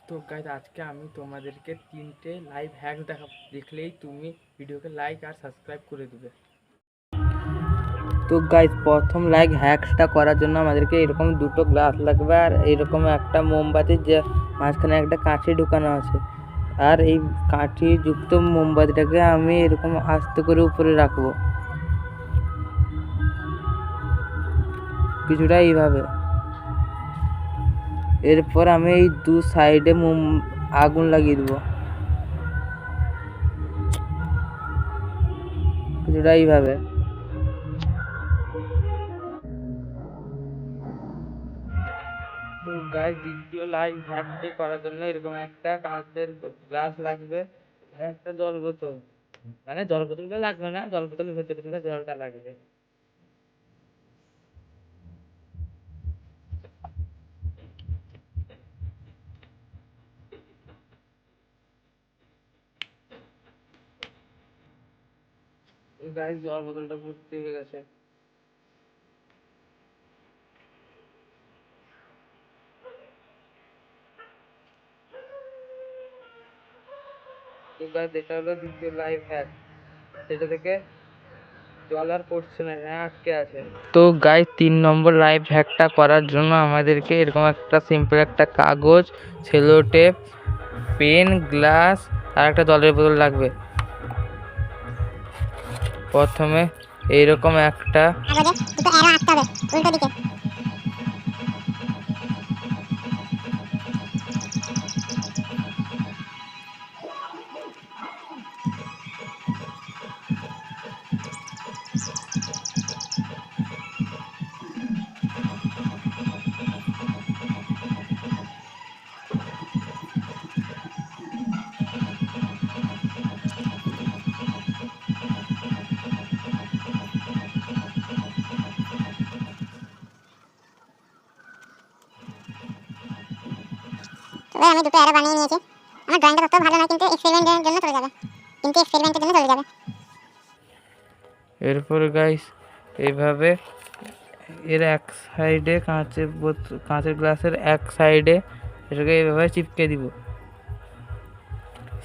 তো গাইজ আজকে আমি তোমাদেরকে 3টে লাইভ হ্যাক দেখাবো, দেখলেই তুমি ভিডিওকে লাইক আর সাবস্ক্রাইব করে দেবে। তো গাইজ প্রথম লাইক হ্যাকসটা করার জন্য আমাদেরকে এরকম দুটো গ্লাস লাগবে আর এইরকম একটা মোমবাতি, যে মাঝখানে একটা কাঠি ঢুকানো আছে। আর এই কাঠি যুক্ত মোমবাতিটাকে আমি এরকম আস্তে করে উপরে রাখবো, কিছুটা এইভাবে। এরপর আমি এই দু সাইডে আগুন লাগিয়ে দেবো, কিছুটা এইভাবে। তো গাইস দ্বিতীয় লাইভ হ্যাকটি করার জন্য এরকম একটা কাঁচের গ্লাস লাগবে, একটা জল বোতল, মানে জল বোতলটা লাগবে না, জল বোতলের ভেতরে দিলে জলটা লাগবে। গাইস জল বোতলটা ভর্তি হয়ে গেছে। তো গাইস এটা হলো দ্বিতীয় লাইভ হ্যাক, সেটা থেকে জল আর পড়ছে না, আটকে আছে। তো গাইস 3 নম্বর লাইভ হ্যাকটা করার জন্য আমাদেরকে এরকম একটা সিম্পল একটা কাগজ, সেলো টেপ, পেন, গ্লাস আর একটা জলের বোতল লাগবে। প্রথমে এইরকম একটা দুটো অ্যারো আঁকতে হবে উল্টো দিকে। আমি দুটো অ্যারো বানিয়ে নিয়েছি। আমার ড্রয়িংটা তত ভালো নয়, কিন্তু এক্সপেরিমেন্টের জন্য চলে যাবে, এরপর গাইস এইভাবে এর এক সাইডে কাঁচের গ্লাসের এক সাইডে এটাকে এইভাবে চিপকে দিব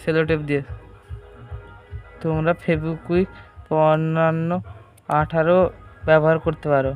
সেলো টেপ দিয়ে। তোমরা ফেভিকুইক অন্যান্য 18 ব্যবহার করতে পারো।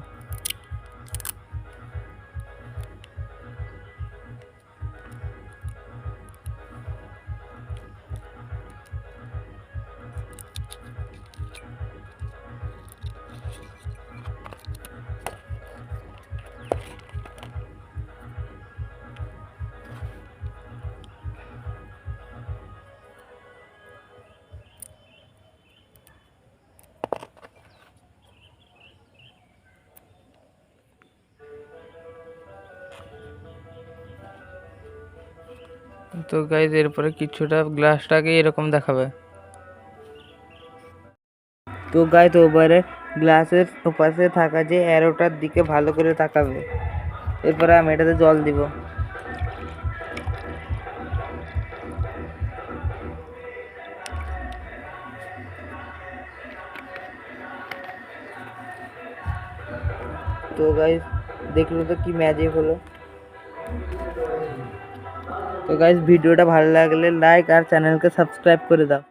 তো গাইজ এরপরে কিছুটা গ্লাসটাকে এরকম দেখাবে। তো গাইজ ওবারে গ্লাসের ওপাশে থাকা যে অ্যারোটার দিকে ভালো করে তাকাবে। এরপরে আমি এটাতে জল দিব। তো গাইজ দেখলো তো কি ম্যাজিক হলো। তো গাইজ ভিডিওটা ভালো লাগলে লাইক আর চ্যানেলকে সাবস্ক্রাইব করে দাও।